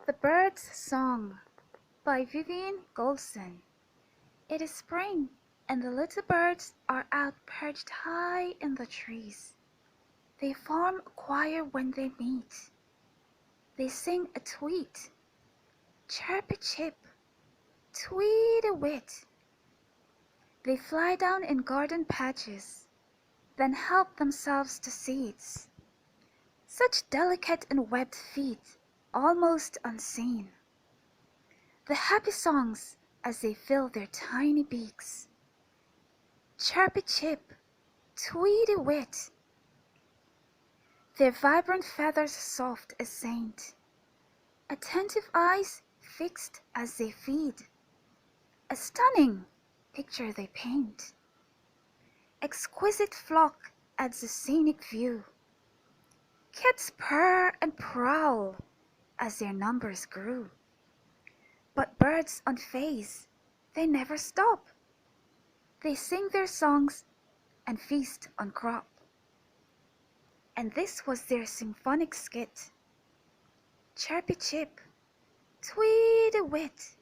The Bird's Song by Vivian Goldson. It is spring, and the little birds are out perched high in the trees. They form a choir when they meet. They sing a tweet, chirp-a-chip, tweet-a-wit. They fly down in garden patches, then help themselves to seeds. Such delicate and webbed feet, almost unseen. The happy songs as they fill their tiny beaks. Chirpy-chip, tweety-wit. Their vibrant feathers soft as saint. Attentive eyes fixed as they feed. A stunning picture they paint. Exquisite flock adds a scenic view. Kids purr and prowl as their numbers grew. But birds on faze, they never stop. They sing their songs and feast on crop. And this was their symphonic skit. Chirpy-chip, tweet-a-wit.